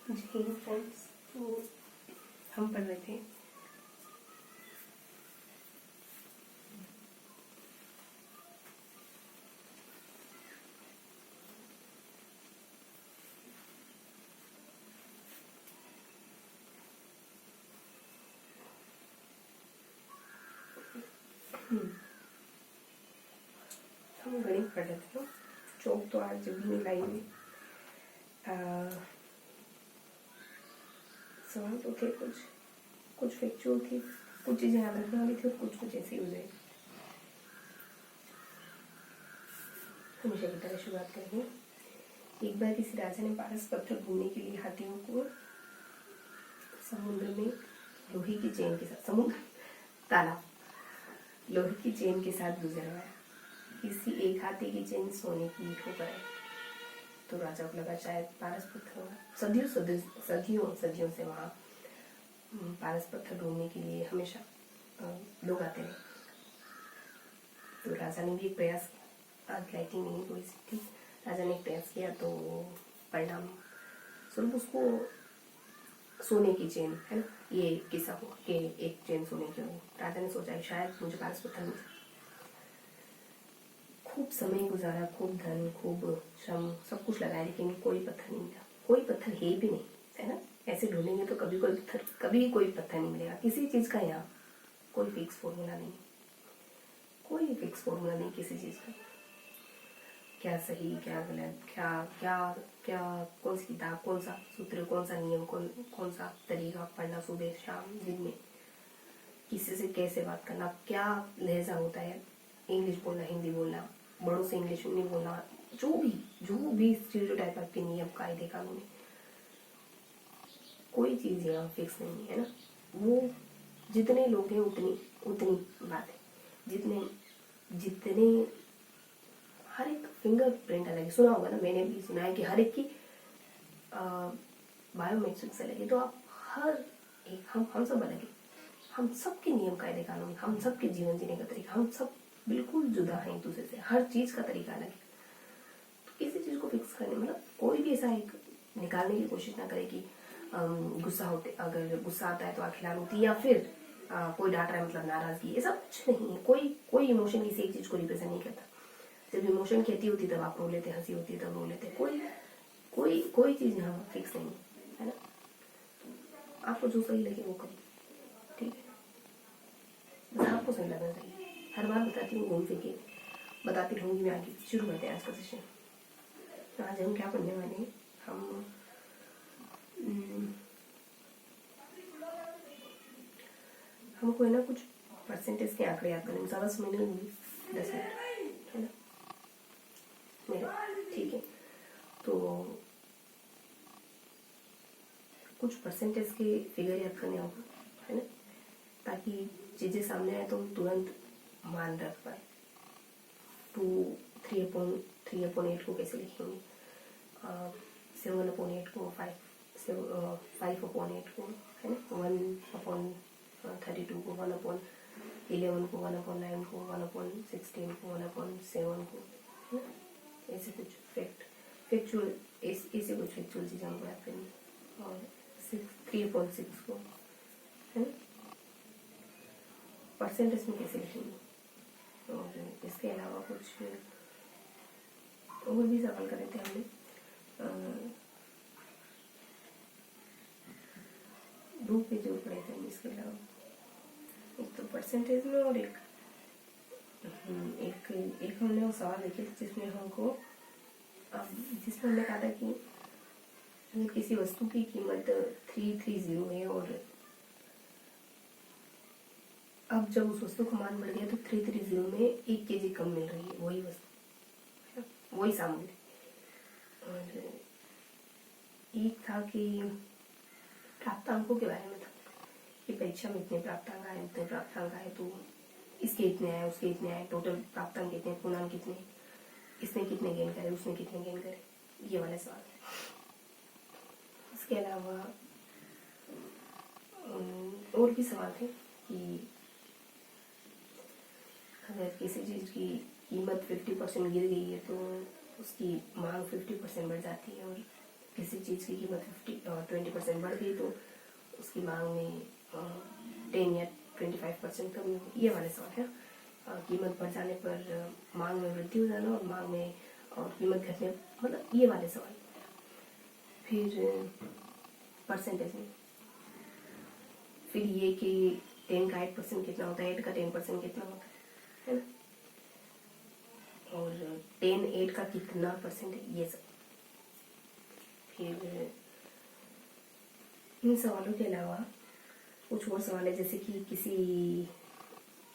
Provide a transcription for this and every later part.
जी friends, तो हम पढ़ रहे थे हम गणित पढ़ रहे थे। चौक तो आज भी नहीं लाई हुई। सवाल तो थे कुछ फैक्चुअल थी, कुछ चीज़ें याद रखने वाली थी और कुछ ऐसी हो जाए। हमेशा की तरह शुरुआत करेंगे। एक बार किसी राजा ने पारस पत्थर ढूंढने के लिए हाथियों को समुद्र में लोहे की चेन के साथ तालाब लोहे की चेन के साथ गुजरवाया। किसी एक हाथी की चेन सोने की होकर आई तो राजा को लगा शायद पारस पत्थर होगा। सदियों से वहाँ पारस पत्थर ढूंढने के लिए हमेशा लोग आते रहे। तो राजा ने भी एक प्रयास किया। आज लाइटिंग नहीं थोड़ी सी थी। राजा ने एक प्रयास किया तो परिणाम स्वरूप उसको सोने की चेन, है ना, ये किस्सा हुआ कि एक चेन सोने की होगी। राजा ने सोचा शायद मुझे पारस पत्थर मिल जाए। खूब समय गुजारा, खूब धन, खूब श्रम, सब कुछ लगाया, लेकिन कोई पत्थर नहीं मिला। कोई पत्थर है भी नहीं, है ना। ऐसे ढूंढेंगे तो कभी कोई पत्थर नहीं मिलेगा। किसी चीज का यहाँ कोई फिक्स फॉर्मूला नहीं, कोई फिक्स फॉर्मूला नहीं किसी चीज का। क्या सही, क्या गलत, क्या क्या क्या, कौन सी किताब, कौन सा सूत्र, कौन सा नियम, कौन सा तरीका पढ़ना सुबह शाम दिन में, किसी से कैसे बात करना, क्या लहजा होता है, इंग्लिश बोलना, हिंदी बोलना, बड़ों से इंग्लिश नहीं बोलना, जो भी स्टीरियोटाइप आपके नियम कायदे कानून, कोई चीज यहाँ फिक्स नहीं है ना। वो जितने लोग हैं उतनी बात है। जितने हर एक फिंगरप्रिंट अलग है। सुना होगा ना, मैंने भी सुना है कि हर एक की बायोमेट्रिक्स अलग है। तो आप हर एक, हम सब अलग है। हम सबके नियम कायदे कानून, हम सबके जीवन जीने का तरीका, हम सब बिल्कुल जुदा हैं एक दूसरे से। हर चीज का तरीका अलग है। तो किसी चीज को फिक्स करने, मतलब कोई भी ऐसा एक निकालने की कोशिश ना करे कि अगर गुस्सा आता है तो आंखें लाल होती है, या फिर कोई डांट रहा है मतलब नाराजगी, ऐसा कुछ नहीं है। कोई इमोशन किसी एक चीज को रिप्रेजेंट नहीं करता। जब इमोशन कहती होती तब आप रो लेते, हंसी होती है तब रो लेते। कोई चीज यहाँ फिक्स नहीं है ना। आपको जो सही लगे वो करिए, ठीक है। बस आपको सही लगना चाहिए। हर बार बताती हूँ, घूम फिर के बताती रहूंगी मैं आगे। शुरू करते हैं आज का सेशन। तो आज हम क्या पढ़ने वाले हैं? हमको है ना कुछ परसेंटेज के आंकड़े याद करने, ज़्यादा समय नहीं होंगी, 10 मिनट, है ना मेरा, ठीक है। तो कुछ परसेंटेज के फिगर याद करने होगा, है ना, ताकि चीज़ें सामने आए तो हम तुरंत मान रख पाए। 3/8 को कैसे लिखेंगे, 7/8 को 5/8 को, है ना, 1/32 को, 1/11 को, 1/9 को, 1/16 को, 1/7 को, है ना। ऐसे कुछ फैक्चुअल ऐसे कुछ फैक्चुअल चीज़ें हमको याद करनी। और 3/6 को, है ना, परसेंटेज में कैसे लिखेंगे। और इसके अलावा कुछ और भी सवाल कर रहे थे हमने। दो पेज और पढ़े थे हम इसके अलावा। एक तो परसेंटेज में, और एक हमने वो सवाल देखे थे जिसमें हमने कहा था कि अगर किसी वस्तु की कीमत 330 है और अब जब उस वस्तु का मान बढ़ गया तो 330 में 1 kg कम मिल रही है, वही वस्तु, वही सामग्री। और एक था कि प्राप्तांकों के बारे में था कि परीक्षा में इतने प्राप्तांक आए, उतने प्राप्तांक आए, तो इसके इतने आए, उसके इतने आए, टोटल प्राप्तांक कितने, पूर्णांक कितने, इसने कितने गेन करे, उसने कितने गेन करे, ये वाले सवाल। इसके अलावा और भी सवाल थे कि अगर किसी चीज़ की कीमत 50% गिर गई है तो उसकी मांग 50% बढ़ जाती है, और किसी चीज़ की कीमत 20% बढ़ गई तो उसकी मांग में 10 या 25% कमी होगी, ये वाले सवाल है। कीमत बढ़ जाने पर मांग में वृद्धि हो जाना और मांग में और कीमत घटने, मतलब ये वाले सवाल। फिर परसेंटेज में फिर ये कि 10 का 8% कितना होता है, 8 का 10% कितना होता है ना, और 10 8 का कितना परसेंट है, ये सब। फिर इन सवालों के अलावा कुछ और सवाल है, जैसे कि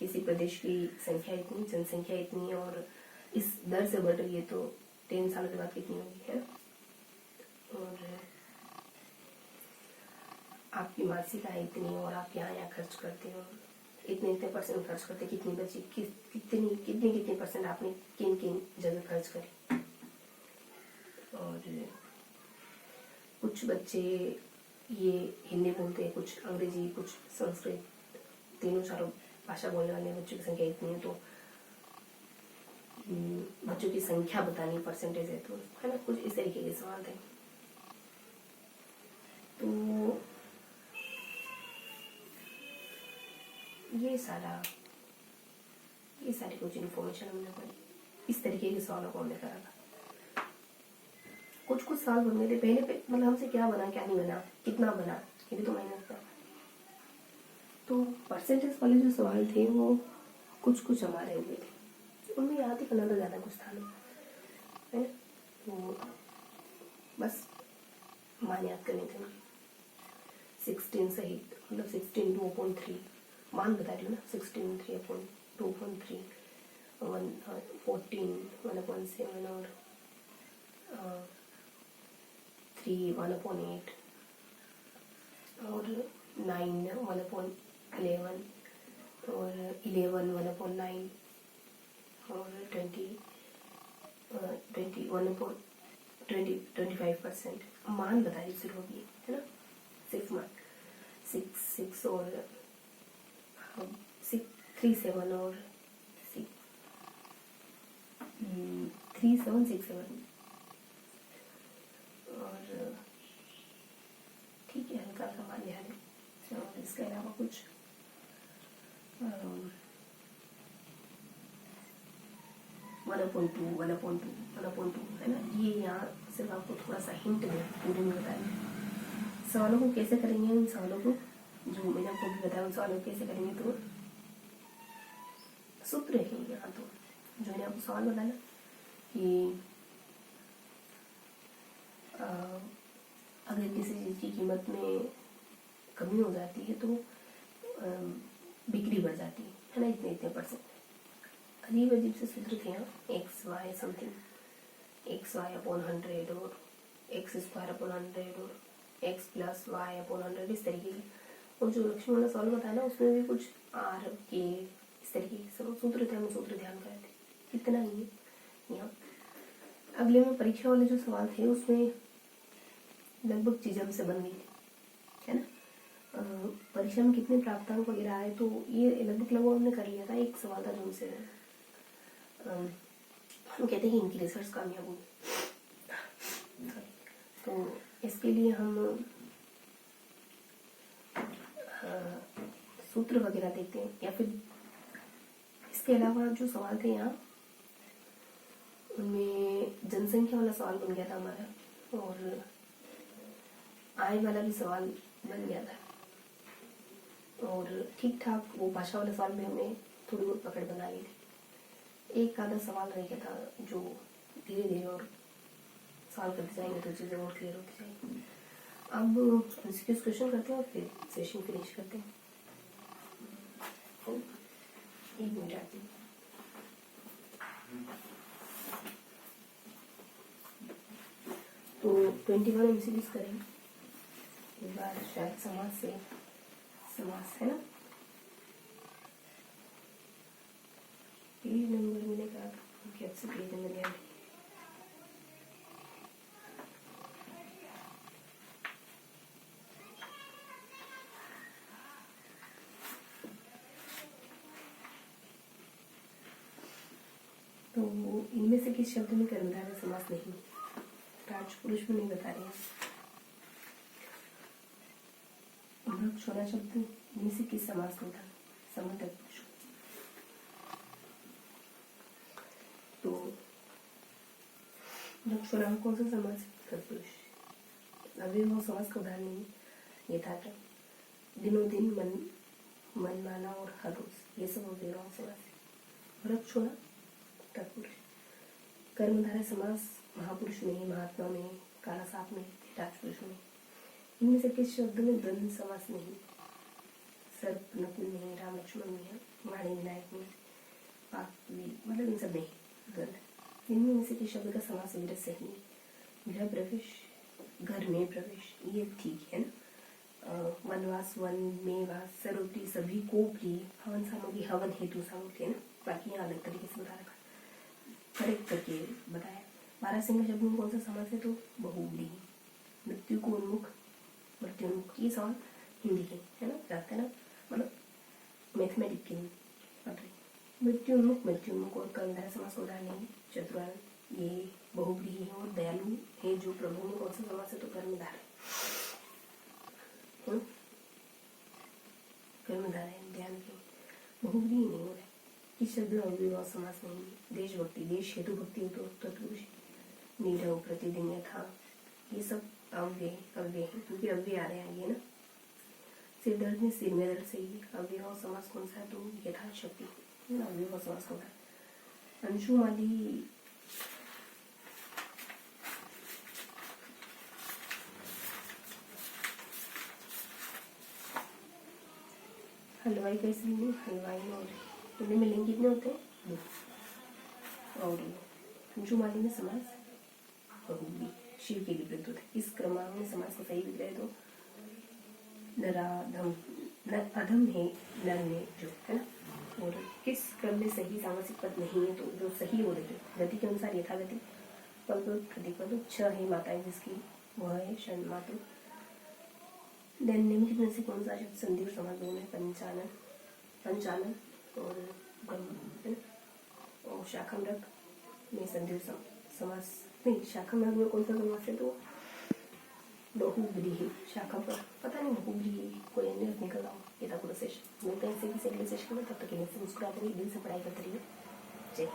किसी प्रदेश की संख्या इतनी, जनसंख्या इतनी और इस दर से बढ़ रही है तो 10 सालों के बाद कितनी होगी, है। और आपकी मासिक आय इतनी और आप यहाँ खर्च करते हो, इतने परसेंट खर्च करते, कितनी बची, कितनी परसेंट आपने किन किन जगह खर्च करी। और कुछ बच्चे ये हिंदी बोलते हैं, कुछ अंग्रेजी, कुछ संस्कृत, तीनों चारों भाषा बोलने वाले बच्चों की संख्या इतनी है तो बच्चों की संख्या बतानी, परसेंटेज है तो, है ना, कुछ इस तरीके के सवाल थे। तो ये सारी कुछ इन्फॉर्मेशन हमने पढ़ी, इस तरीके के सवालों को हमने करा था। कुछ सवाल बन गए थे पहले पे, मतलब हमसे क्या बना क्या नहीं बना, कितना बना, ये भी तो मायने रखता है। तो परसेंटेज वाले जो सवाल थे वो कुछ हमारे हुए थे, उनमें याद ही करना तो ज़्यादा कुछ था नहीं, है ना। तो बस मान याद करने थे उनके 16 सहित, मतलब 16 2/3 मान बता रही हूँ ना, 16 3/2/3 14 1/7 और 3 1/8 और 9 1/11 और 11 1/9 और 25% मान बता रही सिर्फ होगी, है ना, सिर्फ मान 6 और 3 7 और 3 7 6 7 और ठीक है, हल्का सा मान याद है। और इसके अलावा कुछ 1/2 है ना, ये यहाँ सिर्फ आपको थोड़ा सा हिंट दे, पूरे में बताएंगे सवालों को कैसे करेंगे। उन सवालों को जो मैंने आपको भी बताया, उन सवालों को कैसे करेंगे, तो सूत्र है यहाँ। तो जो मैंने आपको सवाल बताया कि अगर किसी चीज़ की कीमत में कमी हो जाती है तो बिक्री बढ़ जाती है ना, इतने परसेंट। अजीब से सूत्र थे यहाँ, XY समथिंग, XY/100 और X²/100 और X+Y/100, इस तरीके की। और जो लक्ष्मी वाला सवाल बताया ना, उसमें भी कुछ R के इस तरीके के सब सूत्र थे, हम सूत्र ध्यान करे थे, इतना ही है यहाँ। अगले में परीक्षा वाले जो सवाल थे उसमें लगभग चीज़ हमसे बन गई थी, है ना। परीक्षा में कितने प्राप्तांक वगैरह आए तो ये लगभग हमने कर लिया था। एक सवाल था जो हमसे हम कहते हैं कि इनकी रिसर्च कामयाब हुई, तो इसके लिए हम सूत्र वगैरह देखते हैं। या फिर इसके अलावा जो सवाल थे यहाँ, उनमें जनसंख्या वाला सवाल बन गया था हमारा, और आय वाला भी सवाल बन गया था, और ठीक ठाक वो भाषा वाला सवाल में हमने थोड़ी बहुत पकड़ बना ली थी। एक आधा सवाल रह गया था जो धीरे धीरे और सॉल्व करते जाएंगे तो चीज़ें और क्लियर होती जाएंगी। अब एमसीक्यूज क्वेश्चन करते हैं और फिर सेशन फिनिश करते हैं। एक मिनट आती है। तो 21 एमसीक्यूज करेंगे इस बार, शायद समास है ना, पेज नंबर मिलेगा आपसे, पेज नंबर ध्यान। तो इनमें से किस शब्द में कर्मधारय समास नहीं, राजपुरुष में नहीं बता रहे हैं। वृक्ष होना शब्द में से किस समास को था? समुद्र पुरुष। तो वृक्ष होना कौन सा समास? तत्पुरुष। अव्ययभाव समास का उदाहरण नहीं यथाक्रम, दिनों दिन, मन माना और हर रोज, ये सब अव्ययभाव समास है। वृक्ष होना तत्पुरुष। कर्मधारय समास महापुरुष में, महात्मा में, काला साप में, राजपुरुष में। इनमें से किस शब्द में द्वंद्व समास नहीं? सर्प नकुल में, राम लक्ष्मण में, वाणी विनायक में, मतलब इन सब नहीं द्वंद्व। इनमें से किस शब्द का समास विरह सही है? गृह प्रवेश, घर में प्रवेश, ये ठीक है ना। वनवास, वन में वास, सर्वप्रिय, सभी को प्रिय, हवन सामग्री, हवन हेतु सामग्री है ना। बाकी यहाँ अलग तरीके से बता रखा, करेक्ट करके बताया। 12 सिंह शब्द में कौन सा समास है? तो बहुव्रीहि। मृत्यु को उन्मुख, मृत्यु उन्मुख, ये सवाल हिंदी के है ना, रहता है ना, मतलब मैथमेटिक के पढ़ रही। मृत्यु उन्मुख, मृत्यु उन्मुख और कर्मधारय समास को उदाहरण नहीं चतुरायन, ये बहुव्रीहि है। और दयालु है जो प्रभु में कौन सा समास है? तो कर्मधारय। कर्मधारय ध्यान के बहुव्रीहि नहीं हो रहा है। किस शब्द में अव्ययभाव समास नहीं? देशभक्ति, देश हेतु भक्ति हो तो तत्पुरुष। नीरव, प्रतिदिन, यथा, ये सब अव्यय है क्योंकि अव्यय आ रहे हैं ये ना। सिर दर्द में सिर में दर्द से ही अव्ययभाव समास कौन सा है? तो यथा शक्ति है ना, अव्ययभाव समास कौन सा? अंशुमाली हलवाई कैसे लिंग? हलवाई और हिंदी में लिंग कितने होते हैं? 2। और अंशुमाली में समास बहुव्रीहि, शिव के विपरीत होता है। इस क्रमांक में समास का सही विग्रह तो नराधम, अधम है नर में जो है ना। और किस क्रम में सही सामासिक पद नहीं है? तो जो सही हो रही है गति के अनुसार यथागति, पद प्रतिपद, 6 है माताएं जिसकी, वह है षण मातृ। निम्नलिखित में से कौन सा शब्द संधि और समास दोनों है? पंचानन और ब्रह्म है ना। और शाखमृग में संधि और समास नहीं, शाखमृग में कौन सा समास है? तो बहुव्रीहि। शाखा पर पता नहीं बहुव्रीहि कोई अन्य निकल रहा हो। ये था पूरा सेशन। मिलते हैं किसी अगले सेशन में, तब तक के लिए मुस्कुराते रहिए, दिल से पढ़ाई करते रहिए। जय।